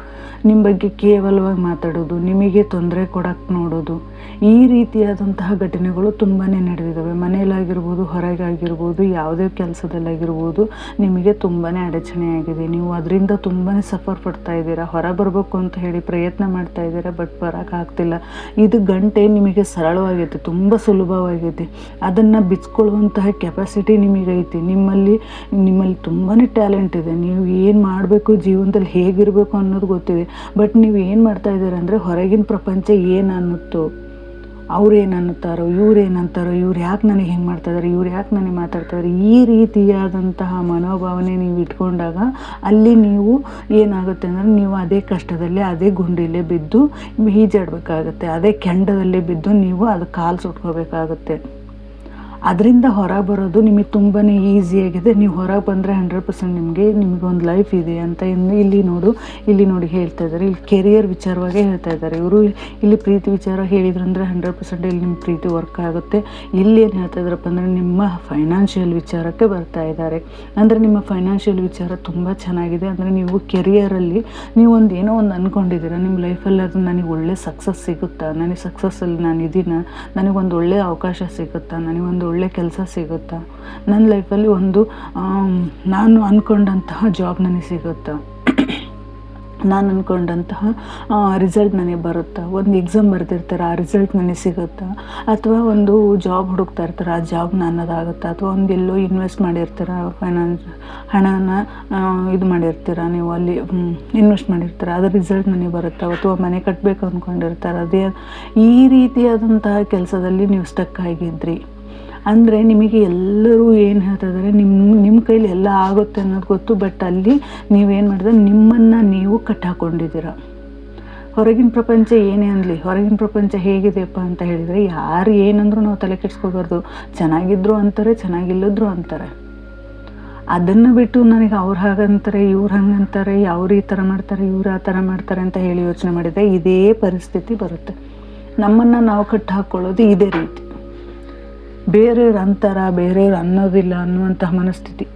ನಿಮ್ಮ ಬಗ್ಗೆ ಕೇವಲವಾಗಿ ಮಾತಾಡೋದು, ನಿಮಗೆ ತೊಂದರೆ ಕೊಡೋಕ್ಕೆ ನೋಡೋದು, ಈ ರೀತಿಯಾದಂತಹ ಘಟನೆಗಳು ತುಂಬಾ ನಡೆದಿದ್ದಾವೆ. ಮನೆಯಲ್ಲಾಗಿರ್ಬೋದು, ಹೊರಗಾಗಿರ್ಬೋದು, ಯಾವುದೇ ಕೆಲಸದಲ್ಲಾಗಿರ್ಬೋದು, ನಿಮಗೆ ತುಂಬಾ ಅಡಚಣೆಯಾಗಿದೆ. ನೀವು ಅದರಿಂದ ತುಂಬಾ ಸಫರ್ ಪಡ್ತಾ ಇದ್ದೀರಾ. ಹೊರ ಬರಬೇಕು ಅಂತ ಹೇಳಿ ಪ್ರಯತ್ನ ಮಾಡ್ತಾ ಇದ್ದೀರಾ, ಬಟ್ ಬರೋಕ್ಕಾಗ್ತಿಲ್ಲ. ಇದು ಗಂಟೆ ನಿಮಗೆ ಸರಳವಾಗೈತೆ, ತುಂಬ ಸುಲಭವಾಗೈತೆ. ಅದನ್ನು ಬಿಚ್ಕೊಳ್ಳುವಂತಹ ಕೆಪಾಸಿಟಿ ನಿಮಗೈತಿ. ನಿಮ್ಮಲ್ಲಿ ತುಂಬಾ ಟ್ಯಾಲೆಂಟ್ ಇದೆ. ನೀವು ಏನು ಮಾಡಬೇಕು, ಜೀವನದಲ್ಲಿ ಹೇಗಿರಬೇಕು ಅನ್ನೋದು ಗೊತ್ತಿದೆ. ಬಟ್ ನೀವು ಏನು ಮಾಡ್ತಾ ಇದ್ದೀರ ಅಂದರೆ, ಹೊರಗಿನ ಪ್ರಪಂಚ ಏನು ಅನ್ನುತ್ತೋ, ಅವ್ರೇನು ಅನ್ನುತ್ತಾರೋ, ಇವ್ರು ಯಾಕೆ ನನಗೆ ಹಿಂಗೆ ಮಾಡ್ತಾಯಿದ್ದಾರೆ, ಇವ್ರು ಯಾಕೆ ನನಗೆ ಮಾತಾಡ್ತಾಯಿದ್ದಾರೆ, ಈ ರೀತಿಯಾದಂತಹ ಮನೋಭಾವನೆ ನೀವು ಇಟ್ಕೊಂಡಾಗ ಅಲ್ಲಿ ನೀವು ಏನಾಗುತ್ತೆ ಅಂದರೆ ನೀವು ಅದೇ ಕಷ್ಟದಲ್ಲಿ ಅದೇ ಗುಂಡಿಲೇ ಬಿದ್ದು ಈಜಾಡಬೇಕಾಗುತ್ತೆ, ಅದೇ ಕೆಂಡದಲ್ಲಿ ಬಿದ್ದು ನೀವು ಅದು ಕಾಲು ಸುಟ್ಕೋಬೇಕಾಗುತ್ತೆ. ಅದರಿಂದ ಹೊರಗೆ ಬರೋದು ನಿಮಗೆ ತುಂಬಾ ಈಸಿಯಾಗಿದೆ. ನೀವು ಹೊರಗೆ ಬಂದರೆ 100% ನಿಮಗೊಂದು ಲೈಫ್ ಇದೆ ಅಂತ ಇಲ್ಲಿ ನೋಡಿ ಹೇಳ್ತಾ ಇದ್ದಾರೆ. ಇಲ್ಲಿ ಕೆರಿಯರ್ ವಿಚಾರವಾಗೇ ಹೇಳ್ತಾ ಇದ್ದಾರೆ ಇವರು. ಇಲ್ಲಿ ಪ್ರೀತಿ ವಿಚಾರ ಹೇಳಿದ್ರಂದರೆ 100% ಇಲ್ಲಿ ನಿಮ್ಮ ಪ್ರೀತಿ ವರ್ಕ್ ಆಗುತ್ತೆ. ಇಲ್ಲಿ ಏನು ಹೇಳ್ತಾ ಇದ್ದಾರಪ್ಪ ಅಂದರೆ ನಿಮ್ಮ ಫೈನಾನ್ಷಿಯಲ್ ವಿಚಾರಕ್ಕೆ ಬರ್ತಾ ಇದ್ದಾರೆ. ಅಂದರೆ ನಿಮ್ಮ ಫೈನಾನ್ಷಿಯಲ್ ವಿಚಾರ ತುಂಬ ಚೆನ್ನಾಗಿದೆ. ಅಂದರೆ ನೀವು ಕೆರಿಯರಲ್ಲಿ ನೀವು ಏನೋ ಒಂದು ಅಂದ್ಕೊಂಡಿದ್ದೀರ ನಿಮ್ಮ ಲೈಫಲ್ಲಿ, ಅದು ನನಗೆ ಒಳ್ಳೆ ಸಕ್ಸಸ್ ಸಿಗುತ್ತಾ, ನನಗೆ ಸಕ್ಸಸ್ಸಲ್ಲಿ ನಾನು ಇದೀನ, ನನಗೊಂದು ಒಳ್ಳೆಯ ಅವಕಾಶ ಸಿಗುತ್ತಾ, ನನಗೊಂದು ಒಳ್ಳೆ ಕೆಲಸ ಸಿಗುತ್ತಾ, ನನ್ನ ಲೈಫಲ್ಲಿ ನಾನು ಅಂದ್ಕೊಂಡಂತಹ ಜಾಬ್ ನನಗೆ ಸಿಗುತ್ತಾ, ನಾನು ಅಂದ್ಕೊಂಡಂತಹ ರಿಸಲ್ಟ್ ನನಗೆ ಬರುತ್ತಾ, ಒಂದು ಎಕ್ಸಾಮ್ ಬರೆದಿರ್ತಾರೆ ಆ ರಿಸಲ್ಟ್ ನನಗೆ ಸಿಗುತ್ತಾ, ಅಥವಾ ಒಂದು ಜಾಬ್ ಹುಡುಕ್ತಾ ಇರ್ತಾರೆ ಆ ಜಾಬ್ ನನ್ನದಾಗುತ್ತಾ, ಅಥವಾ ಎಲ್ಲೋ ಇನ್ವೆಸ್ಟ್ ಮಾಡಿರ್ತೀರ ಹಣನ ಇದು ಮಾಡಿರ್ತೀರ, ನೀವು ಅಲ್ಲಿ ಇನ್ವೆಸ್ಟ್ ಮಾಡಿರ್ತೀರ ಅದ್ರ ರಿಸಲ್ಟ್ ನನಗೆ ಬರುತ್ತಾ, ಅಥವಾ ಮನೆ ಕಟ್ಟಬೇಕು ಅಂದ್ಕೊಂಡಿರ್ತಾರೆ ಅದೇ ಈ ರೀತಿಯಾದಂತಹ ಕೆಲಸದಲ್ಲಿ ನೀವು ಸ್ಟಕ್ ಆಗಿದ್ರಿ ಅಂದರೆ ನಿಮಗೆ ಎಲ್ಲರೂ ಏನು ಹೇಳ್ತಾ ಇದ್ದಾರೆ, ನಿಮ್ಮ ಕೈಲಿ ಎಲ್ಲ ಆಗುತ್ತೆ ಅನ್ನೋದು ಗೊತ್ತು. ಬಟ್ ಅಲ್ಲಿ ನೀವೇನು ಮಾಡಿದ್ರೆ ನಿಮ್ಮನ್ನು ನೀವು ಕಟ್ಟಾಕೊಂಡಿದ್ದೀರ. ಹೊರಗಿನ ಪ್ರಪಂಚ ಏನೇ ಅನ್ನಲಿ, ಹೊರಗಿನ ಪ್ರಪಂಚ ಹೇಗಿದೆಯಪ್ಪ ಅಂತ ಹೇಳಿದರೆ ಯಾರು ಏನಂದ್ರೂ ನಾವು ತಲೆ ಕೆಡಿಸ್ಕೋಬಾರ್ದು. ಚೆನ್ನಾಗಿದ್ರು ಅಂತಾರೆ, ಚೆನ್ನಾಗಿಲ್ಲದ್ರು ಅಂತಾರೆ. ಅದನ್ನು ಬಿಟ್ಟು ನನಗೆ ಅವ್ರು ಹಾಗಂತಾರೆ, ಇವ್ರು ಹಂಗಂತಾರೆ, ಅವ್ರು ಈ ಥರ ಮಾಡ್ತಾರೆ, ಇವ್ರು ಆ ಥರ ಮಾಡ್ತಾರೆ ಅಂತ ಹೇಳಿ ಯೋಚನೆ ಮಾಡಿದರೆ ಇದೇ ಪರಿಸ್ಥಿತಿ ಬರುತ್ತೆ. ನಮ್ಮನ್ನು ನಾವು ಕಟ್ಟಿ ಹಾಕ್ಕೊಳ್ಳೋದು ಇದೇ ರೀತಿ. ಬೇರೆಯವ್ರು ಅಂತಾರ, ಬೇರೆಯವ್ರು ಅನ್ನೋದಿಲ್ಲ ಅನ್ನುವಂತಹ ಮನಸ್ಥಿತಿ.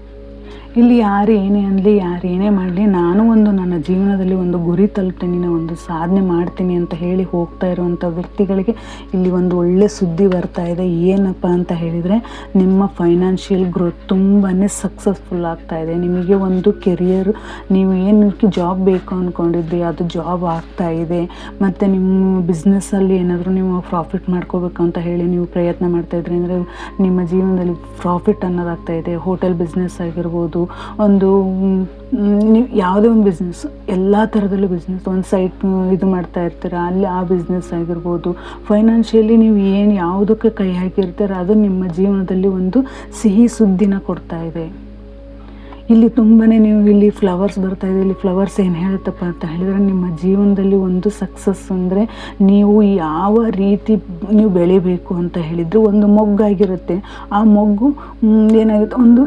ಇಲ್ಲಿ ಯಾರು ಏನೇ ಅನ್ನಲಿ, ಯಾರು ಏನೇ ಮಾಡಲಿ, ನಾನು ನನ್ನ ಜೀವನದಲ್ಲಿ ಒಂದು ಗುರಿ ತಲುಪ್ತೀನಿ, ನಾನು ಒಂದು ಸಾಧನೆ ಮಾಡ್ತೀನಿ ಅಂತ ಹೇಳಿ ಹೋಗ್ತಾ ಇರುವಂಥ ವ್ಯಕ್ತಿಗಳಿಗೆ ಇಲ್ಲಿ ಒಂದು ಒಳ್ಳೆ ಸುದ್ದಿ ಬರ್ತಾ ಇದೆ. ಏನಪ್ಪ ಅಂತ ಹೇಳಿದರೆ ನಿಮ್ಮ ಫೈನಾನ್ಷಿಯಲ್ ಗ್ರೋತ್ ತುಂಬಾ ಸಕ್ಸಸ್ಫುಲ್ ಆಗ್ತಾ ಇದೆ. ನಿಮಗೆ ಒಂದು ಕೆರಿಯರ್, ನೀವು ಏನಕ್ಕೆ ಜಾಬ್ ಬೇಕು ಅಂದ್ಕೊಂಡಿದ್ರಿ ಅದು ಜಾಬ್ ಆಗ್ತಾ ಇದೆ. ಮತ್ತು ನಿಮ್ಮ ಬಿಸ್ನೆಸ್ಸಲ್ಲಿ ಏನಾದರೂ ನೀವು ಪ್ರಾಫಿಟ್ ಮಾಡ್ಕೋಬೇಕು ಅಂತ ಹೇಳಿ ನೀವು ಪ್ರಯತ್ನ ಮಾಡ್ತಾಯಿದ್ರಿ ಅಂದರೆ ನಿಮ್ಮ ಜೀವನದಲ್ಲಿ ಪ್ರಾಫಿಟ್ ಅನ್ನೋದಾಗ್ತಾ ಇದೆ. ಹೋಟೆಲ್ ಬಿಸ್ನೆಸ್ ಆಗಿರ್ಬೋದು, ನೀವು ಯಾವುದೇ ಒಂದು ಬಿಸ್ನೆಸ್, ಎಲ್ಲ ಥರದಲ್ಲೂ ಬಿಸ್ನೆಸ್, ಒಂದು ಸೈಟ್ ಇದು ಮಾಡ್ತಾ ಇರ್ತೀರ ಅಲ್ಲಿ ಆ ಬಿಸ್ನೆಸ್ ಆಗಿರ್ಬೋದು. ಫೈನಾನ್ಷಿಯಲಿ ನೀವು ಯಾವುದಕ್ಕೆ ಕೈ ಹಾಕಿರ್ತೀರ ಅದು ನಿಮ್ಮ ಜೀವನದಲ್ಲಿ ಒಂದು ಸಿಹಿ ಸುದ್ದಿನ ಕೊಡ್ತಾ ಇದೆ. ಇಲ್ಲಿ ತುಂಬಾ ನೀವು ಇಲ್ಲಿ ಫ್ಲವರ್ಸ್ ಬರ್ತಾಯಿದೆ. ಇಲ್ಲಿ ಫ್ಲವರ್ಸ್ ಏನು ಹೇಳುತ್ತಪ್ಪ ಅಂತ ಹೇಳಿದರೆ ನಿಮ್ಮ ಜೀವನದಲ್ಲಿ ಒಂದು ಸಕ್ಸಸ್ ಅಂದರೆ ನೀವು ಯಾವ ರೀತಿ ನೀವು ಬೆಳಿಬೇಕು ಅಂತ ಹೇಳಿದರೆ ಒಂದು ಮೊಗ್ಗಾಗಿರುತ್ತೆ. ಆ ಮೊಗ್ಗು ಏನಾಗುತ್ತೆ, ಒಂದು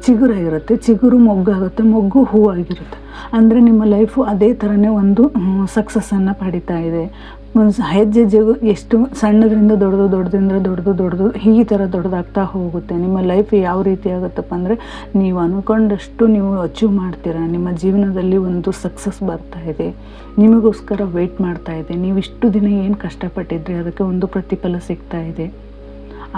ಚಿಗುರಾಗಿರುತ್ತೆ, ಚಿಗುರು ಮೊಗ್ಗಾಗುತ್ತೆ, ಮೊಗ್ಗು ಹೂವಾಗಿರುತ್ತೆ. ಅಂದರೆ ನಿಮ್ಮ ಲೈಫು ಅದೇ ಥರನೇ ಒಂದು ಸಕ್ಸಸ್ಸನ್ನು ಪಡಿತಾ ಇದೆ. ಹೆಜ್ಜೆಗೂ ಎಷ್ಟು ಸಣ್ಣದ್ರಿಂದ ದೊಡ್ಡದು ಈ ಥರ ದೊಡ್ಡದಾಗ್ತಾ ಹೋಗುತ್ತೆ. ನಿಮ್ಮ ಲೈಫ್ ಯಾವ ರೀತಿ ಆಗುತ್ತಪ್ಪ ಅಂದರೆ ನೀವು ಅಂದ್ಕೊಂಡಷ್ಟು ನೀವು ಅಚೀವ್ ಮಾಡ್ತೀರಾ. ನಿಮ್ಮ ಜೀವನದಲ್ಲಿ ಒಂದು ಸಕ್ಸಸ್ ಬರ್ತಾ ಇದೆ, ನಿಮಗೋಸ್ಕರ ವೆಯ್ಟ್ ಮಾಡ್ತಾ ಇದೆ. ನೀವು ಇಷ್ಟು ದಿನ ಏನು ಕಷ್ಟಪಟ್ಟಿದ್ರಿ ಅದಕ್ಕೆ ಒಂದು ಪ್ರತಿಫಲ ಸಿಗ್ತಾ ಇದೆ.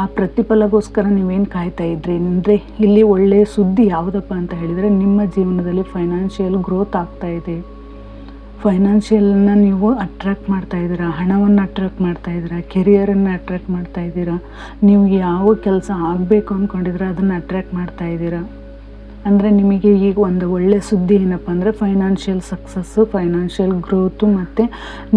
ಆ ಪ್ರತಿಫಲಗೋಸ್ಕರ ನೀವೇನು ಕಾಯ್ತಾ ಇದ್ರಿ ಅಂದರೆ ಇಲ್ಲಿ ಒಳ್ಳೆಯ ಸುದ್ದಿ ಯಾವುದಪ್ಪ ಅಂತ ಹೇಳಿದರೆ ನಿಮ್ಮ ಜೀವನದಲ್ಲಿ ಫೈನಾನ್ಷಿಯಲ್ ಗ್ರೋತ್ ಆಗ್ತಾ ಇದೆ. ಫೈನಾನ್ಷಿಯಲ್ನ ನೀವು ಅಟ್ರ್ಯಾಕ್ಟ್ ಮಾಡ್ತಾಯಿದ್ದೀರಾ, ಹಣವನ್ನು ಅಟ್ರ್ಯಾಕ್ಟ್ ಮಾಡ್ತಾಯಿದ್ದೀರಾ, ಕೆರಿಯರನ್ನು ಅಟ್ರ್ಯಾಕ್ಟ್ ಮಾಡ್ತಾಯಿದ್ದೀರಾ. ನೀವು ಯಾವ ಕೆಲಸ ಆಗಬೇಕು ಅಂದ್ಕೊಂಡಿದ್ರೆ ಅದನ್ನು ಅಟ್ರ್ಯಾಕ್ಟ್ ಮಾಡ್ತಾಯಿದ್ದೀರಾ. ಅಂದರೆ ನಿಮಗೆ ಈಗ ಒಂದು ಒಳ್ಳೆಯ ಸುದ್ದಿ ಏನಪ್ಪ ಅಂದರೆ ಫೈನಾನ್ಷಿಯಲ್ ಸಕ್ಸಸ್ಸು, ಫೈನಾನ್ಷಿಯಲ್ ಗ್ರೋತು, ಮತ್ತು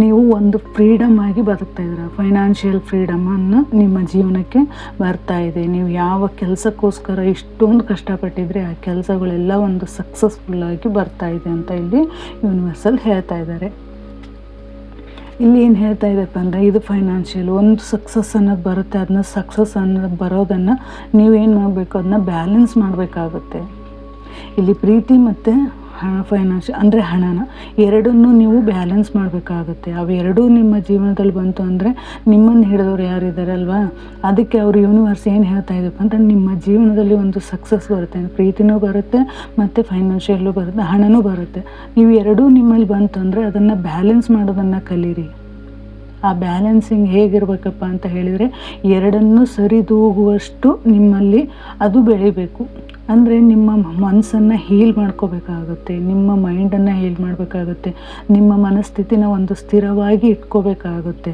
ನೀವು ಒಂದು ಫ್ರೀಡಮ್ ಆಗಿ ಬದುಕ್ತಾಯಿದ್ದೀರಾ. ಫೈನಾನ್ಷಿಯಲ್ ಫ್ರೀಡಮನ್ನು ನಿಮ್ಮ ಜೀವನಕ್ಕೆ ಬರ್ತಾ ಇದೆ. ನೀವು ಯಾವ ಕೆಲಸಕ್ಕೋಸ್ಕರ ಇಷ್ಟೊಂದು ಕಷ್ಟಪಟ್ಟಿದ್ರೆ ಆ ಕೆಲಸಗಳೆಲ್ಲ ಒಂದು ಸಕ್ಸಸ್ಫುಲ್ಲಾಗಿ ಬರ್ತಾ ಇದೆ ಅಂತ ಇಲ್ಲಿ ಯೂನಿವರ್ಸಲ್ಲಿ ಹೇಳ್ತಾ ಇದ್ದಾರೆ. ಇಲ್ಲಿ ಏನು ಹೇಳ್ತಾ ಇದೆಪ್ಪ ಅಂದರೆ ಇದು ಫೈನಾನ್ಷಿಯಲ್ ಒಂದು ಸಕ್ಸಸ್ ಅನ್ನೋದು ಬರುತ್ತೆ. ಅದನ್ನ ಸಕ್ಸಸ್ ಅನ್ನೋದು ಬರೋದನ್ನು ನೀವೇನು ಮಾಡಬೇಕು, ಅದನ್ನ ಬ್ಯಾಲೆನ್ಸ್ ಮಾಡಬೇಕಾಗುತ್ತೆ. ಇಲ್ಲಿ ಪ್ರೀತಿ ಮತ್ತು ಫೈನಾನ್ಷಿಯಲ್ ಅಂದರೆ ಹಣನ ಎರಡನ್ನೂ ನೀವು ಬ್ಯಾಲೆನ್ಸ್ ಮಾಡಬೇಕಾಗುತ್ತೆ. ಅವೆರಡೂ ನಿಮ್ಮ ಜೀವನದಲ್ಲಿ ಬಂತು ಅಂದರೆ ನಿಮ್ಮನ್ನು ಹಿಡಿದವ್ರು ಯಾರಿದ್ದಾರೆ ಅಲ್ವಾ, ಅದಕ್ಕೆ ಅವರು ಯೂನಿವರ್ಸ್ ಏನು ಹೇಳ್ತಾ ಇದೆಯಪ್ಪ ಅಂತ ನಿಮ್ಮ ಜೀವನದಲ್ಲಿ ಒಂದು ಸಕ್ಸಸ್ ಬರುತ್ತೆ, ಪ್ರೀತಿನೂ ಬರುತ್ತೆ ಮತ್ತು ಫೈನಾನ್ಷಿಯಲ್ಲೂ ಬರುತ್ತೆ, ಹಣನೂ ಬರುತ್ತೆ. ನೀವು ಎರಡೂ ನಿಮ್ಮಲ್ಲಿ ಬಂತು ಅಂದರೆ ಅದನ್ನು ಬ್ಯಾಲೆನ್ಸ್ ಮಾಡೋದನ್ನು ಕಲೀರಿ. ಆ ಬ್ಯಾಲೆನ್ಸಿಂಗ್ ಹೇಗಿರಬೇಕಪ್ಪ ಅಂತ ಹೇಳಿದರೆ ಎರಡನ್ನೂ ಸರಿದೂಗುವಷ್ಟು ನಿಮ್ಮಲ್ಲಿ ಅದು ಬೆಳಿಬೇಕು. ಅಂದರೆ ನಿಮ್ಮ ಮನಸ್ಸನ್ನು ಹೀಲ್ ಮಾಡ್ಕೋಬೇಕಾಗುತ್ತೆ, ನಿಮ್ಮ ಮೈಂಡನ್ನು ಹೀಲ್ ಮಾಡಬೇಕಾಗುತ್ತೆ, ನಿಮ್ಮ ಮನಸ್ಥಿತಿನ ಒಂದು ಸ್ಥಿರವಾಗಿ ಇಟ್ಕೋಬೇಕಾಗುತ್ತೆ.